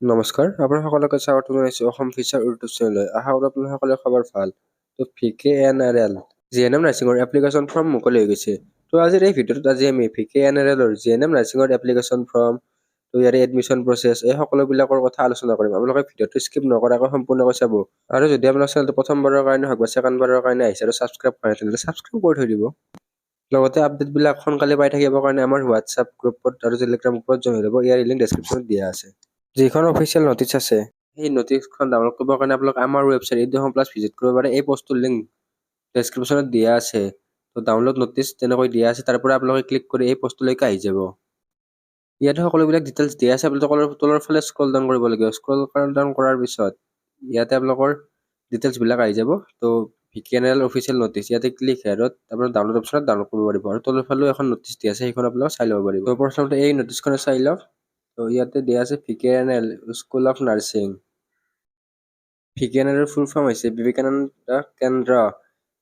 নমস্কাৰ, আপোনাৰ সকলোকে স্বাগতম জনাইছোঁ অসম ফিচাৰ ইউটিউব চেনেললৈ। আশা কৰোঁ আপোনাৰ সকলোৰে খবৰ ভাল। VKNRL GNM নাৰ্ছিঙৰ এপ্লিকেশ্যন ফৰ্ম মুকলি হৈ গৈছে। আজিৰ এই ভিডিঅ'টোত আমি VKNRLৰ GNM নাৰ্ছিঙৰ এপ্লিকেশ্যন ফৰ্ম, ইয়াৰে এডমিশ্যন প্ৰচেছ এই সকলোবিলাকৰ কথা আলোচনা কৰিম। আপোনালোকে ভিডিঅ'টো স্কিপ নকৰাকৈ সম্পূৰ্ণকৈ চাব। আৰু যদি আপোনাৰ চেনেলটো প্ৰথমবাৰৰ কাৰণে হওক বা ছেকেণ্ডবাৰৰ কাৰণে আহিছে আৰু ছাবস্ক্ৰাইব কৰা নাই, তেন্তে ছাবস্ক্ৰাইব কৰি থৈ দিব। লগতে আপডেটবিলাক সোনকালে পাই থাকিবৰ কাৰণে আমাৰ হোৱাটছআপ গ্ৰুপত আৰু টেলিগ্ৰাম গ্ৰুপত জইন হৈ ল'ব। ইয়াৰ লিংক ডেছক্ৰিপশ্যনত দিয়া আছে। যিখন অফিচিয়েল নটিচ আছে, সেই নটিচখন ডাউনলোড কৰিবৰ কাৰণে আপোনালোকে আমাৰ ৱেবছাইট এডুহম প্লাছ ভিজিট কৰিব পাৰে। এই পষ্টটোৰ লিংক ডেছক্ৰিপশ্যনত দিয়া আছে। তো ডাউনলোড নটিচ তেনেকৈ দিয়া আছে, তাৰ পৰা আপোনালোকে ক্লিক কৰি এই পষ্টটোলৈকে আহি যাব। ইয়াতে সকলোবিলাক ডিটেইলছ দিয়া আছে। আপোনালোকৰ তলৰ ফালে স্ক্ৰল ডাউন কৰিব লাগিব। স্ক্ৰল ডাউন কৰাৰ পিছত ইয়াতে আপোনালোকৰ ডিটেইলছবিলাক আহি যাব। তো VKNRL অফিচিয়েল নটিচ ইয়াতে ক্লিক হেয়াৰত আপোনাৰ ডাউনলোড অপশ্যনত ডাউনলোড কৰিব পাৰিব। আৰু তলৰ ফালেও এখন নটিচ দিয়া আছে, সেইখন আপোনালোকে চাই ল'ব পাৰিব। তো প্ৰথমতে এই নটিচখন চাই লওক। তো ইয়াতে দিয়া আছে VKNRL school of nursing. VKNRL full form হৈছে বিবেকানন্দ কেন্দ্ৰ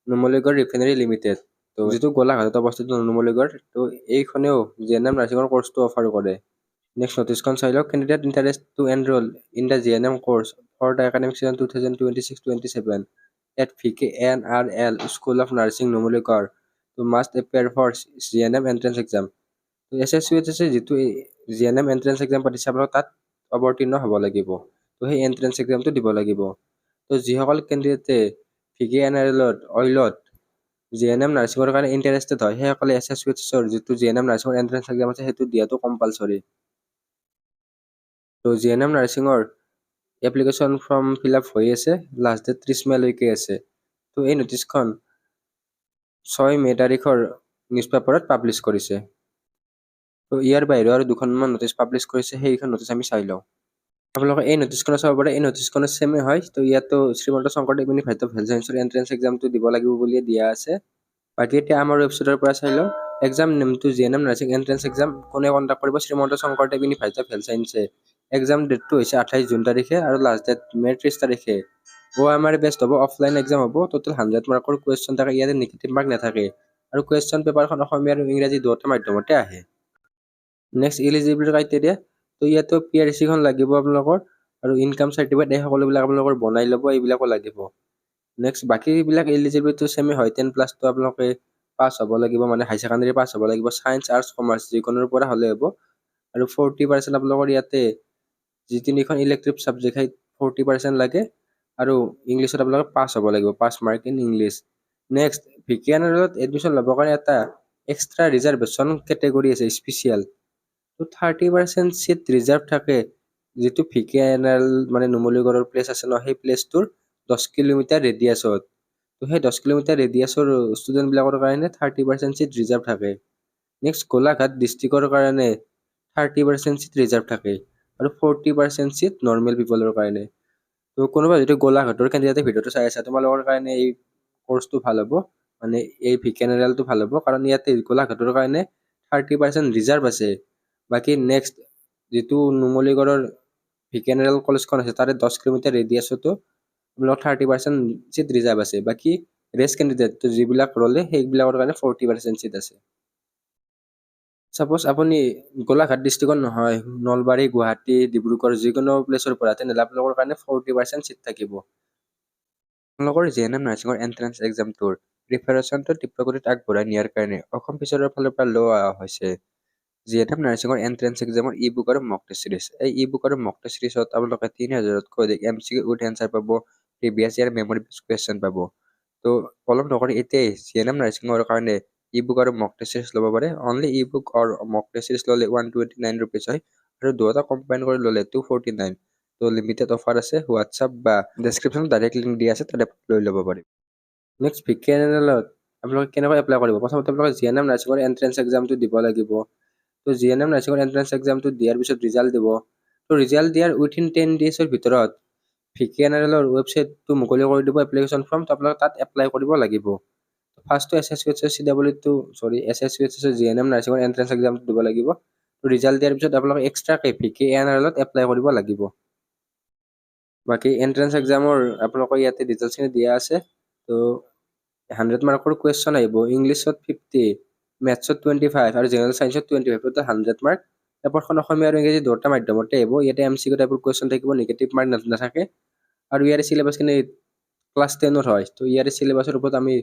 নুমলীগড় ৰিফাইনাৰী লিমিটেড। তো যিটো গোলাঘাটত অৱস্থিত নুমলীগড়, তো এইখনেও GNM নাৰ্ছিঙৰ কৰ্চটো অফাৰ কৰে। নেক্সট নটিচখন চাই লওক। Candidate interest to enroll in the GNM course for the academic session 2026-27 at VKNRL school of nursing Numaligarh তো must appear for GNM entrance exam. তো SSC যিটো GNM এণ্ট্ৰেন্স এক্সাম পাতিছে, আপোনালোক তাত অৱতীৰ্ণ হ'ব লাগিব। তো সেই এণ্ট্ৰেন্স এক্সামটো দিব লাগিব। তো যিসকল কেণ্ডিডেটে VKNRLত GNM নাৰ্ছিঙৰ কাৰণে ইণ্টাৰেষ্টেড হয়, সেইসকলে SSCৰ যিটো GNM নাৰ্ছিঙৰ এণ্ট্ৰেন্স এক্সাম আছে, সেইটো দিয়াটো কম্পালচৰি। তো GNM নাৰ্ছিঙৰ এপ্লিকেশ্যন ফৰ্ম ফিল আপ হৈ আছে। লাষ্ট ডেট 30 মেলৈকে আছে। তো এই নটিচখন 6 মে তাৰিখৰ নিউজ পেপাৰত পাব্লিছ কৰিছে। তো ইয়াৰ বাহিৰেও আৰু দুখনমান নটিচ পাব্লিছ কৰিছে, সেইখন নটিচ আমি চাই লওঁ। আপোনালোকে এই নটিচখনো চাব পাৰে। এই নটিচখনো ছেমে হয়। তো ইয়াতো Srimanta Sankardev university of health ছায়েন্সৰ এণ্ট্ৰেন্স এক্সামটো দিব লাগিব বুলিয়ে দিয়া আছে। বাকী এতিয়া আমাৰ ৱেবছাইটৰ পৰা চাই লওঁ। এক্সাম নেমটো GNM নাৰ্ছিং এণ্ট্ৰেন্স এক্সাম কোনে কণ্ডাক্ট কৰিব? Srimanta Sankardev university of health ছায়েন্সে। এক্সাম ডেটটো হৈছে 28 জুন তাৰিখে আৰু লাষ্ট ডেট মে 30 তাৰিখে। আমাৰ বেষ্ট হ'ব, অফলাইন এক্সাম হ'ব। টোটেল 100 মাৰ্কৰ কুৱেশ্যন থাকে, ইয়াতে নিগেটিভ মাৰ্ক নাথাকে। আৰু কুৱেশ্যন পেপাৰখন অসমীয়া আৰু ইংৰাজী দুয়োটা মাধ্যমতে আহে। Next eligibility criteria. তো ইয়াতো PRC খন লাগিব আপোনালোকৰ, আৰু ইনকাম চাৰ্টিফিকেট এই সকলোবিলাক আপোনালোকৰ বনাই ল'ব, এইবিলাকো লাগিব। নেক্সট বাকীবিলাক এলিজিবিলিটি ছেমে হয়। 10+ আপোনালোকে পাছ হ'ব লাগিব, মানে হাই ছেকেণ্ডেৰী পাছ হ'ব লাগিব। ছায়েন্স, আৰ্টছ, কমাৰ্চ যিকোনোৰ পৰা হ'লে হ'ব। আৰু 40% আপোনালোকৰ ইয়াতে যি তিনিখন ইলেক্টিভ ছাবজেক্ট, সেই 40% লাগে। আৰু ইংলিছত আপোনালোকে পাছ হ'ব লাগিব, pass mark in English. Next VKNRLত এডমিশ্যন ল'বৰ কাৰণে এটা এক্সট্ৰা ৰিজাৰ্ভেশ্যন কেটেগৰী আছে, স্পেচিয়েল। তো 30% চিট ৰিজাৰ্ভ থাকে, যিটো VKNRL মানে নুমলীগড়ৰ প্লেচ আছে ন, সেই প্লেচটোৰ 10 কিলোমিটাৰ ৰেডিয়াছত। তো সেই 10 কিলোমিটাৰ ৰেডিয়াছৰ ষ্টুডেণ্টবিলাকৰ কাৰণে 30% চিট ৰিজাৰ্ভ থাকে। নেক্সট গোলাঘাট ডিষ্ট্ৰিক্টৰ কাৰণে 30% চিট ৰিজাৰ্ভ থাকে, আৰু 40% চিট নৰ্মেল পিপলৰ কাৰণে। তো কোনোবা যদি গোলাঘাটৰ কেণ্ডিডেটে ভিডিঅ'টো চাই আছে, তোমালোকৰ কাৰণে এই কোৰ্চটো ভাল হ'ব, মানে এই VKNRLটো ভাল হ'ব, কাৰণ ইয়াতে গোলাঘাটৰ কাৰণে 30% ৰিজাৰ্ভ আছে। বাকী নেক্সট যিটো নুমলীগড়ৰ VKNRL কলেজখন আছে, তাৰে 10 কিলোমিটাৰ ৰেডিয়াছতো আপোনালোকৰ 30% চিট ৰিজাৰ্ভ আছে। বাকী ৰেষ্ট কেণ্ডিডেট যিবিলাক ৰ'লে, সেইবিলাকৰ কাৰণে 40% চিট আছে। ছাপ'জ আপুনি গোলাঘাট ডিষ্ট্ৰিক্টত নহয়, নলবাৰী, গুৱাহাটী, ডিব্ৰুগড় যিকোনো প্লেচৰ পৰা, তেনেহ'লে আপোনালোকৰ কাৰণে 40% চিট থাকিব। আপোনালোকৰ GNM নাৰ্ছিঙৰ এণ্ট্ৰেন্স এক্সামটোৰ প্ৰিপাৰেশ্যনটো তীব্ৰগতিত আগবঢ়াই নিয়াৰ কাৰণে অসম ফিচাৰৰ ফালৰ পৰা লোৱা হৈছে GNM নাৰ্ছিঙৰ এণ্ট্ৰেন্স এক্সামৰ ই-বুক আৰু মক টেষ্ট চিৰিজ। এই ই-বুক আৰু মক টেষ্ট চিৰিজত আপোনালোকে 3000তকৈ অধিক MCQ উইথ এনচাৰ পাব, প্ৰিভিয়াছ ইয়াৰ মেমৰি কুৱেশ্যন পাব। তো পলম নকৰি এতিয়াই GNM নাৰ্ছিঙৰ কাৰণে ই-বুক আৰু মক টেষ্ট চিৰিজ ল'ব পাৰে। অনলি ই-বুক আৰু মক টেষ্ট চিৰিজ ল'লে 129 ৰুপিজ হয়, আৰু দুয়োটা কম্বাইন কৰি ল'লে 249। তো লিমিটেড অফাৰ আছে। হোৱাটছআপ বা ডেছক্ৰিপশ্যনত ডাইৰেক্ট লিংক দিয়া আছে, তাতে লৈ ল'ব পাৰিব। নেক্সট VKNRLত আপোনালোকে কেনেকৈ এপ্লাই কৰিব? প্ৰথমতে আপোনালোকে GNM নাৰ্ছিঙৰ এণ্ট্ৰেন্স এক্সামটো দিব লাগিব। তো GNM নাৰ্ছিঙৰ এণ্ট্ৰেন্স এক্সামটো দিয়াৰ পিছত ৰিজাল্ট দিব। তো ৰিজাল্ট দিয়াৰ উইথিন 10 ডেজৰ ভিতৰত VKNRLৰ ৱেবছাইটটো মুকলি কৰি দিব এপ্লিকেশ্যন ফৰ্ম। তো আপোনালোকে তাত এপ্লাই কৰিব লাগিব। ফাৰ্ষ্টটো SSC GNM নাৰ্ছিঙৰ এণ্ট্ৰেন্স এক্সামটো দিব লাগিব। তো ৰিজাল্ট দিয়াৰ পিছত আপোনালোকে এক্সট্ৰাকৈ VKNRLত এপ্লাই কৰিব লাগিব। বাকী এণ্ট্ৰেন্স এক্সামৰ আপোনালোকৰ ইয়াতে ডিটেইলছখিনি দিয়া আছে। তো 100 মাৰ্কৰ কুৱেশ্যন আহিব। ইংলিছত 50, মেথছত 25 আৰু জেনেৰেল ছায়েন্সত 25, টোটেল 100 মাৰ্ক। পেপাৰখন অসমীয়া আৰু ইংৰাজী দুয়োটা মাধ্যমতে আহিব। ইয়াতে MCQ টাইপৰ কুৱেশ্যন থাকিব, নিগেটিভ মাৰ্ক নাথাকে। আৰু ইয়াৰে চিলেবাছখিনি ক্লাছ 10ৰ হয়। তো ইয়াৰে চিলেবাছৰ ওপৰত আমি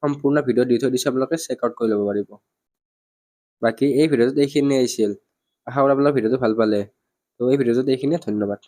সম্পূৰ্ণ ভিডিঅ' দি থৈ দিছোঁ, আপোনালোকে চেক আউট কৰি ল'ব পাৰিব। বাকী এই ভিডিঅ'টোত এইখিনিয়ে আছিল। আশা কৰোঁ আপোনালোকে ভিডিঅ'টো ভাল পালে। তো এই ভিডিঅ'টোত এইখিনিয়ে, ধন্যবাদ।